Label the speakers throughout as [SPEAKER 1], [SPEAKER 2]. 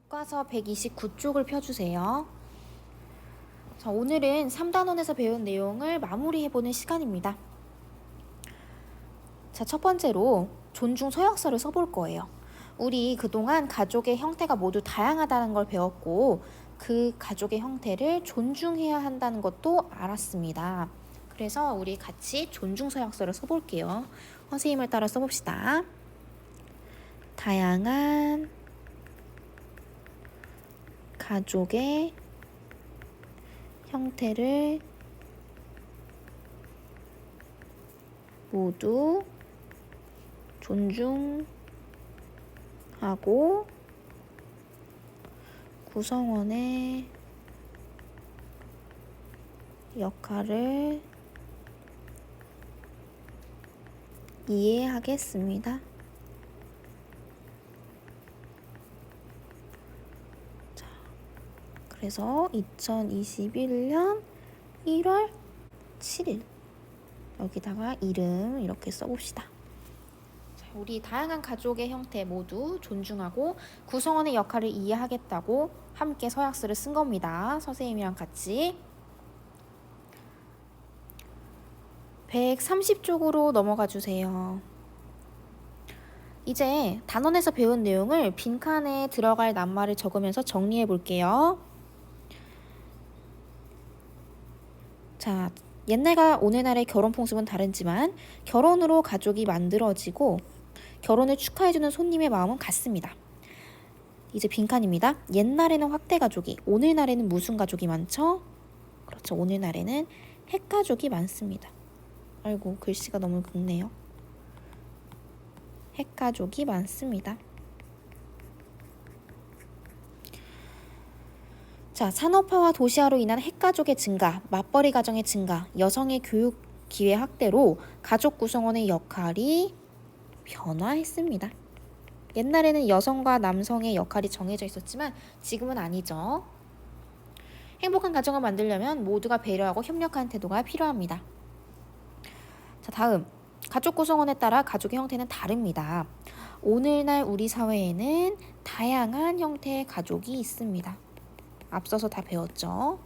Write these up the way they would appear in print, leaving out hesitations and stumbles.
[SPEAKER 1] 교과서 129쪽을 펴주세요. 자, 오늘은 3단원에서 배운 내용을 마무리해보는 시간입니다. 자, 첫 번째로 존중 서약서를 써볼 거예요. 우리 그동안 가족의 형태가 모두 다양하다는 걸 배웠고 그 가족의 형태를 존중해야 한다는 것도 알았습니다. 그래서 우리 같이 존중 서약서를 써볼게요. 선생님을 따라 써봅시다. 다양한 가족의 형태를 모두 존중하고 구성원의 역할을 이해하겠습니다. 자, 그래서 2021년 1월 7일 여기다가 이름 이렇게 써봅시다. 자, 우리 다양한 가족의 형태 모두 존중하고 구성원의 역할을 이해하겠다고 함께 서약서를 쓴 겁니다. 선생님이랑 같이. 130쪽으로 넘어가 주세요. 이제 단원에서 배운 내용을 빈칸에 들어갈 낱말을 적으면서 정리해 볼게요. 자, 옛날과 오늘날의 결혼 풍습은 다르지만 결혼으로 가족이 만들어지고 결혼을 축하해주는 손님의 마음은 같습니다. 이제 빈칸입니다. 옛날에는 확대 가족이, 오늘날에는 무슨 가족이 많죠? 그렇죠. 오늘날에는 핵가족이 많습니다. 아이고, 글씨가 너무 굵네요. 핵가족이 많습니다. 자, 산업화와 도시화로 인한 핵가족의 증가, 맞벌이 가정의 증가, 여성의 교육 기회 확대로 가족 구성원의 역할이 변화했습니다. 옛날에는 여성과 남성의 역할이 정해져 있었지만 지금은 아니죠. 행복한 가정을 만들려면 모두가 배려하고 협력하는 태도가 필요합니다. 자, 다음. 가족 구성원에 따라 가족의 형태는 다릅니다. 오늘날 우리 사회에는 다양한 형태의 가족이 있습니다. 앞서서 다 배웠죠.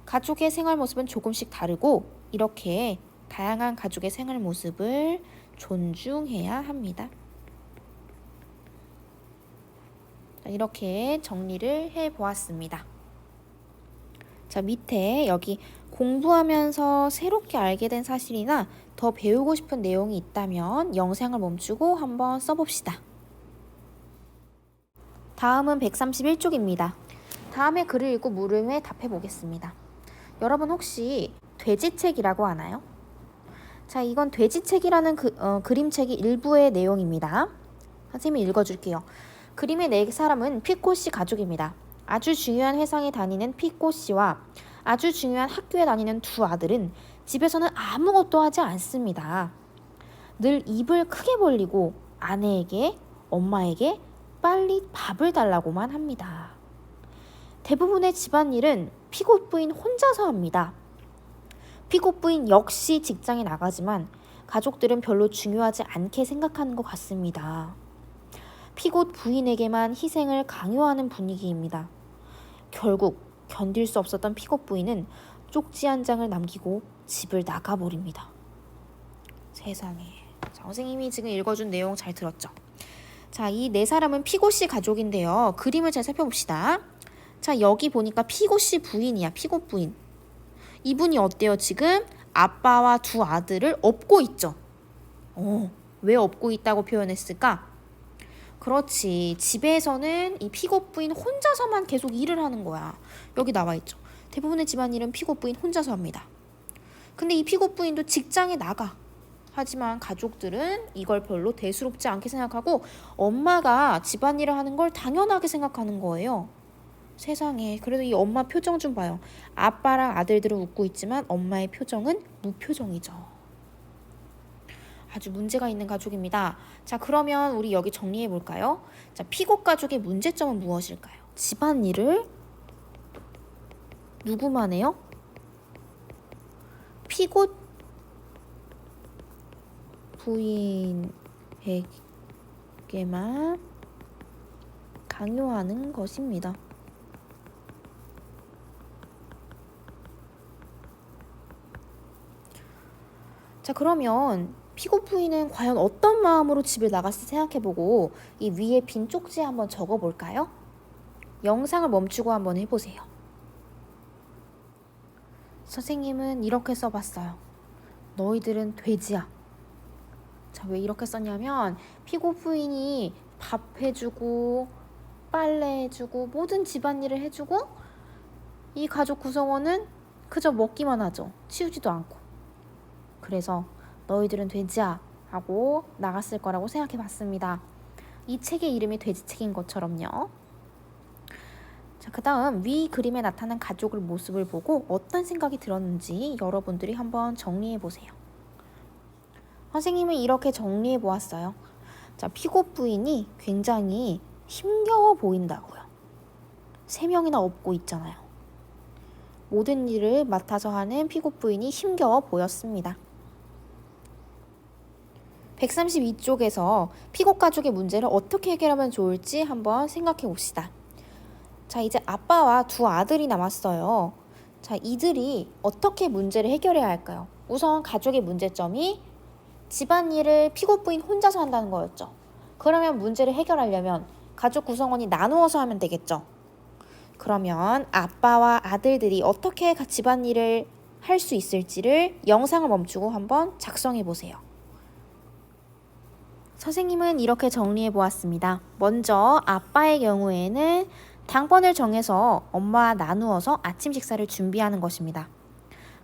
[SPEAKER 1] 가족의 생활 모습은 조금씩 다르고 이렇게 다양한 가족의 생활 모습을 존중해야 합니다. 이렇게 정리를 해보았습니다. 자, 밑에 여기 공부하면서 새롭게 알게 된 사실이나 더 배우고 싶은 내용이 있다면 영상을 멈추고 한번 써봅시다. 다음은 131쪽입니다. 다음에 글을 읽고 물음에 답해 보겠습니다. 여러분 혹시 돼지책이라고 아나요? 자, 이건 돼지책이라는 그림책이 일부의 내용입니다. 선생님이 읽어줄게요. 그림의 네 사람은 피코 씨 가족입니다. 아주 중요한 회사에 다니는 피코 씨와 아주 중요한 학교에 다니는 두 아들은 집에서는 아무것도 하지 않습니다. 늘 입을 크게 벌리고 아내에게, 엄마에게 빨리 밥을 달라고만 합니다. 대부분의 집안일은 피고 부인 혼자서 합니다. 피고 부인 역시 직장에 나가지만 가족들은 별로 중요하지 않게 생각하는 것 같습니다. 피고 부인에게만 희생을 강요하는 분위기입니다. 결국 견딜 수 없었던 피고 부인은 쪽지 한 장을 남기고 집을 나가버립니다. 세상에. 자, 선생님이 지금 읽어준 내용 잘 들었죠? 자, 이 네 사람은 피고 씨 가족인데요. 그림을 잘 살펴봅시다. 자, 여기 보니까 피고 씨 부인이야. 피고 부인. 이분이 어때요? 지금 아빠와 두 아들을 업고 있죠. 왜 업고 있다고 표현했을까? 그렇지. 집에서는 이 피고 부인 혼자서만 계속 일을 하는 거야. 여기 나와 있죠. 대부분의 집안일은 피고 부인 혼자서 합니다. 근데 이 피고 부인도 직장에 나가. 하지만 가족들은 이걸 별로 대수롭지 않게 생각하고 엄마가 집안일을 하는 걸 당연하게 생각하는 거예요. 세상에. 그래도 이 엄마 표정 좀 봐요. 아빠랑 아들들은 웃고 있지만 엄마의 표정은 무표정이죠. 아주 문제가 있는 가족입니다. 자, 그러면 우리 여기 정리해 볼까요? 자, 피고 가족의 문제점은 무엇일까요? 집안일을 누구만 해요? 피고 부인에게만 강요하는 것입니다. 자, 그러면 피고 부인은 과연 어떤 마음으로 집을 나갔을지 생각해보고 이 위에 빈 쪽지에 한번 적어볼까요? 영상을 멈추고 한번 해보세요. 선생님은 이렇게 써봤어요. 너희들은 돼지야. 자, 왜 이렇게 썼냐면 피고 부인이 밥 해주고 빨래 해주고 모든 집안일을 해주고 이 가족 구성원은 그저 먹기만 하죠. 치우지도 않고. 그래서 너희들은 돼지야 하고 나갔을 거라고 생각해 봤습니다. 이 책의 이름이 돼지책인 것처럼요. 자, 그 다음 위 그림에 나타난 가족의 모습을 보고 어떤 생각이 들었는지 여러분들이 한번 정리해 보세요. 선생님은 이렇게 정리해 보았어요. 자, 피고 부인이 굉장히 힘겨워 보인다고요. 3명이나 업고 있잖아요. 모든 일을 맡아서 하는 피고 부인이 힘겨워 보였습니다. 132쪽에서 피고 가족의 문제를 어떻게 해결하면 좋을지 한번 생각해 봅시다. 자, 이제 아빠와 2 아들이 남았어요. 자, 이들이 어떻게 문제를 해결해야 할까요? 우선 가족의 문제점이 집안일을 피고 부인 혼자서 한다는 거였죠. 그러면 문제를 해결하려면 가족 구성원이 나누어서 하면 되겠죠. 그러면 아빠와 아들들이 어떻게 집안일을 할 수 있을지를 영상을 멈추고 한번 작성해 보세요. 선생님은 이렇게 정리해 보았습니다. 먼저 아빠의 경우에는 당번을 정해서 엄마와 나누어서 아침 식사를 준비하는 것입니다.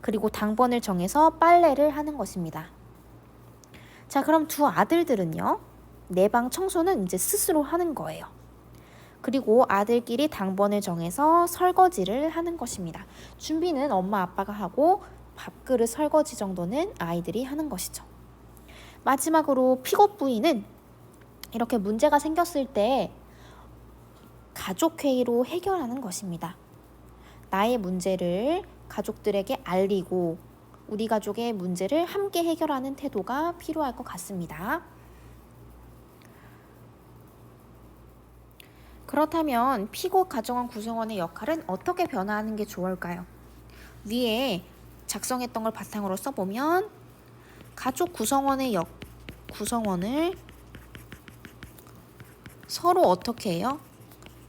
[SPEAKER 1] 그리고 당번을 정해서 빨래를 하는 것입니다. 자, 그럼 2 아들들은요. 내 방 청소는 이제 스스로 하는 거예요. 그리고 아들끼리 당번을 정해서 설거지를 하는 것입니다. 준비는 엄마 아빠가 하고 밥그릇 설거지 정도는 아이들이 하는 것이죠. 마지막으로 피고 부인은 이렇게 문제가 생겼을 때 가족회의로 해결하는 것입니다. 나의 문제를 가족들에게 알리고 우리 가족의 문제를 함께 해결하는 태도가 필요할 것 같습니다. 그렇다면 피고 가정원 구성원의 역할은 어떻게 변화하는 게 좋을까요? 위에 작성했던 걸 바탕으로 써보면 가족 구성원을 서로 어떻게 해요?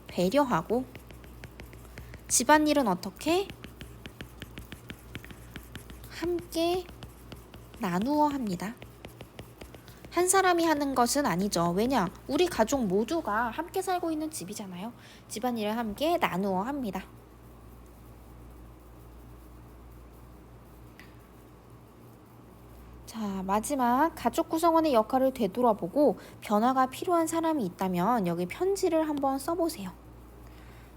[SPEAKER 1] 배려하고 집안일은 어떻게? 함께 나누어 합니다. 한 사람이 하는 것은 아니죠. 왜냐? 우리 가족 모두가 함께 살고 있는 집이잖아요. 집안일을 함께 나누어 합니다. 자, 마지막 가족 구성원의 역할을 되돌아보고 변화가 필요한 사람이 있다면 여기 편지를 한번 써보세요.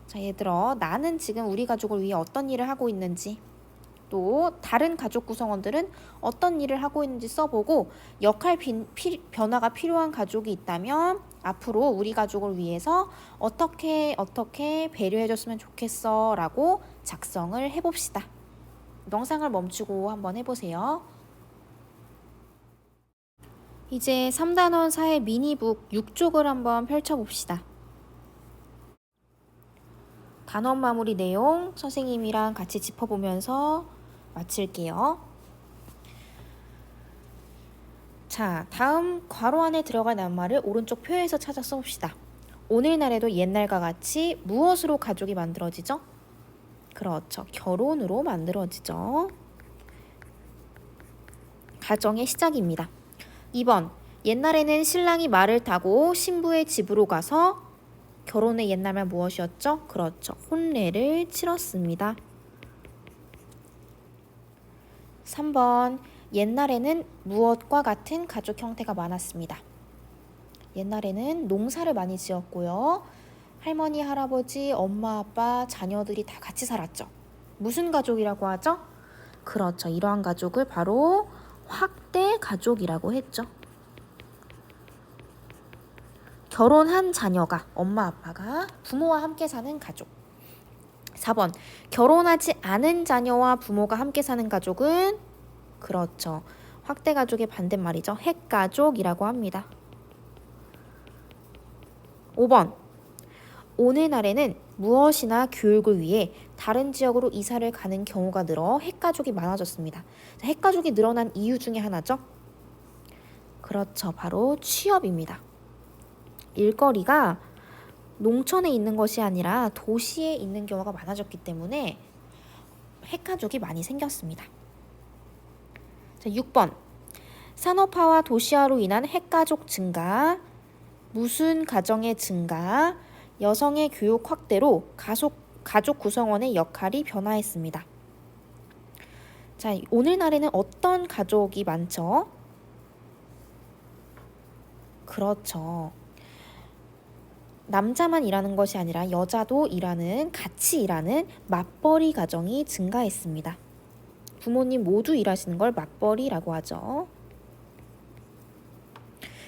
[SPEAKER 1] 자, 얘들아, 나는 지금 우리 가족을 위해 어떤 일을 하고 있는지, 또 다른 가족 구성원들은 어떤 일을 하고 있는지 써보고 역할 변화가 필요한 가족이 있다면 앞으로 우리 가족을 위해서 어떻게 배려해줬으면 좋겠어 라고 작성을 해봅시다. 영상을 멈추고 한번 해보세요. 이제 3단원 사회 미니북 6쪽을 한번 펼쳐봅시다. 단원 마무리 내용 선생님이랑 같이 짚어보면서 마칠게요. 자, 다음 괄호 안에 들어갈 낱말을 오른쪽 표에서 찾아 써봅시다. 오늘날에도 옛날과 같이 무엇으로 가족이 만들어지죠? 그렇죠. 결혼으로 만들어지죠. 가정의 시작입니다. 2번, 옛날에는 신랑이 말을 타고 신부의 집으로 가서 결혼의 옛날말 무엇이었죠? 그렇죠. 혼례를 치렀습니다. 3번, 옛날에는 무엇과 같은 가족 형태가 많았습니다. 옛날에는 농사를 많이 지었고요. 할머니, 할아버지, 엄마, 아빠, 자녀들이 다 같이 살았죠. 무슨 가족이라고 하죠? 그렇죠. 이러한 가족을 바로 확대 가족이라고 했죠. 결혼한 자녀가, 엄마, 아빠가 부모와 함께 사는 가족. 4번, 결혼하지 않은 자녀와 부모가 함께 사는 가족은 그렇죠. 확대 가족의 반대말이죠. 핵가족이라고 합니다. 5번, 오늘날에는 무엇이나 교육을 위해 다른 지역으로 이사를 가는 경우가 늘어 핵가족이 많아졌습니다. 핵가족이 늘어난 이유 중에 하나죠. 그렇죠. 바로 취업입니다. 일거리가 농촌에 있는 것이 아니라 도시에 있는 경우가 많아졌기 때문에 핵가족이 많이 생겼습니다. 자, 6번. 산업화와 도시화로 인한 핵가족 증가, 무순 가정의 증가, 여성의 교육 확대로 가족 구성원의 역할이 변화했습니다. 자, 오늘날에는 어떤 가족이 많죠? 그렇죠. 남자만 일하는 것이 아니라 여자도 같이 일하는 맞벌이 가정이 증가했습니다. 부모님 모두 일하시는 걸 맞벌이라고 하죠.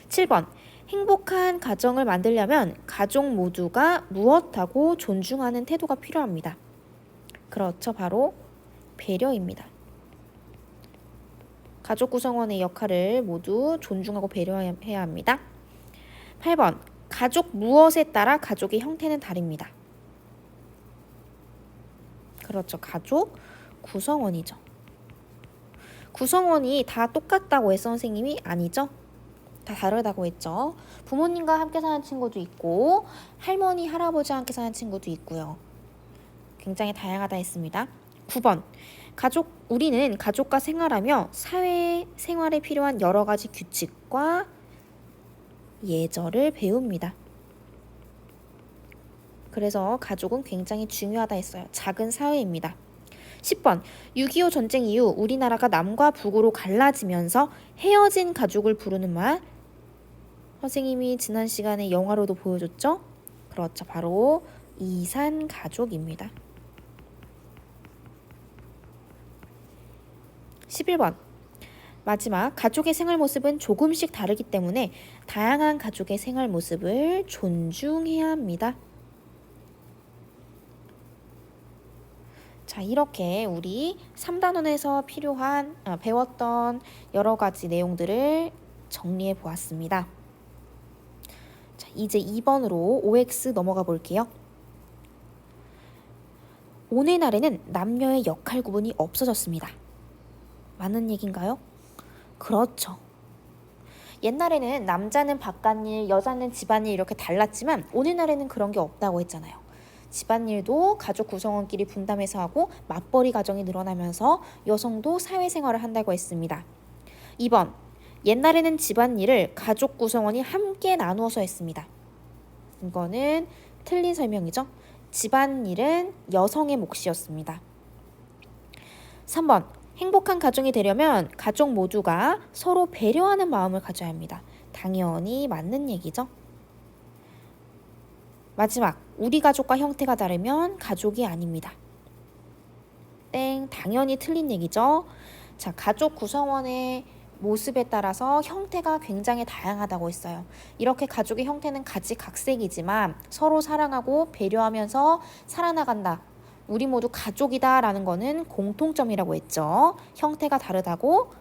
[SPEAKER 1] 7번. 행복한 가정을 만들려면 가족 모두가 무엇하고 존중하는 태도가 필요합니다. 그렇죠. 바로 배려입니다. 가족 구성원의 역할을 모두 존중하고 배려해야 합니다. 8번. 가족 무엇에 따라 가족의 형태는 다릅니다. 그렇죠. 가족 구성원이죠. 구성원이 다 똑같다고 했어 선생님이? 아니죠. 다 다르다고 했죠. 부모님과 함께 사는 친구도 있고 할머니, 할아버지와 함께 사는 친구도 있고요. 굉장히 다양하다 했습니다. 9번. 우리는 가족과 생활하며 사회 생활에 필요한 여러 가지 규칙과 예절을 배웁니다. 그래서 가족은 굉장히 중요하다 했어요. 작은 사회입니다. 10번. 6.25 전쟁 이후 우리나라가 남과 북으로 갈라지면서 헤어진 가족을 부르는 말, 선생님이 지난 시간에 영화로도 보여줬죠? 그렇죠. 바로 이산 가족입니다. 11번. 마지막, 가족의 생활 모습은 조금씩 다르기 때문에 다양한 가족의 생활 모습을 존중해야 합니다. 자, 이렇게 우리 3단원에서 배웠던 여러 가지 내용들을 정리해 보았습니다. 자, 이제 2번으로 OX 넘어가 볼게요. 오늘날에는 남녀의 역할 구분이 없어졌습니다. 맞는 얘기인가요? 그렇죠. 옛날에는 남자는 바깥일, 여자는 집안일 이렇게 달랐지만 오늘날에는 그런 게 없다고 했잖아요. 집안일도 가족 구성원끼리 분담해서 하고 맞벌이 가정이 늘어나면서 여성도 사회생활을 한다고 했습니다. 2번. 옛날에는 집안일을 가족 구성원이 함께 나누어서 했습니다. 이거는 틀린 설명이죠. 집안일은 여성의 몫이었습니다. 3번. 행복한 가정이 되려면 가족 모두가 서로 배려하는 마음을 가져야 합니다. 당연히 맞는 얘기죠. 마지막, 우리 가족과 형태가 다르면 가족이 아닙니다. 땡, 당연히 틀린 얘기죠. 자, 가족 구성원의 모습에 따라서 형태가 굉장히 다양하다고 했어요. 이렇게 가족의 형태는 가지각색이지만 서로 사랑하고 배려하면서 살아나간다. 우리 모두 가족이다 라는 거는 공통점이라고 했죠. 형태가 다르다고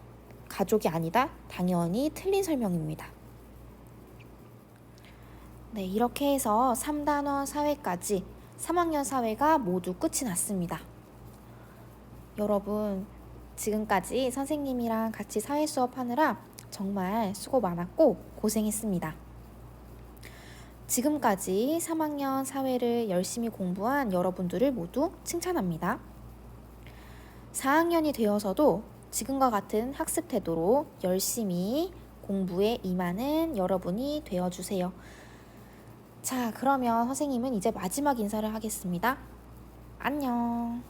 [SPEAKER 1] 가족이 아니다? 당연히 틀린 설명입니다. 네, 이렇게 해서 3단원 사회까지 3학년 사회가 모두 끝이 났습니다. 여러분, 지금까지 선생님이랑 같이 사회 수업하느라 정말 수고 많았고 고생했습니다. 지금까지 3학년 사회를 열심히 공부한 여러분들을 모두 칭찬합니다. 4학년이 되어서도 지금과 같은 학습 태도로 열심히 공부에 임하는 여러분이 되어주세요. 자, 그러면 선생님은 이제 마지막 인사를 하겠습니다. 안녕.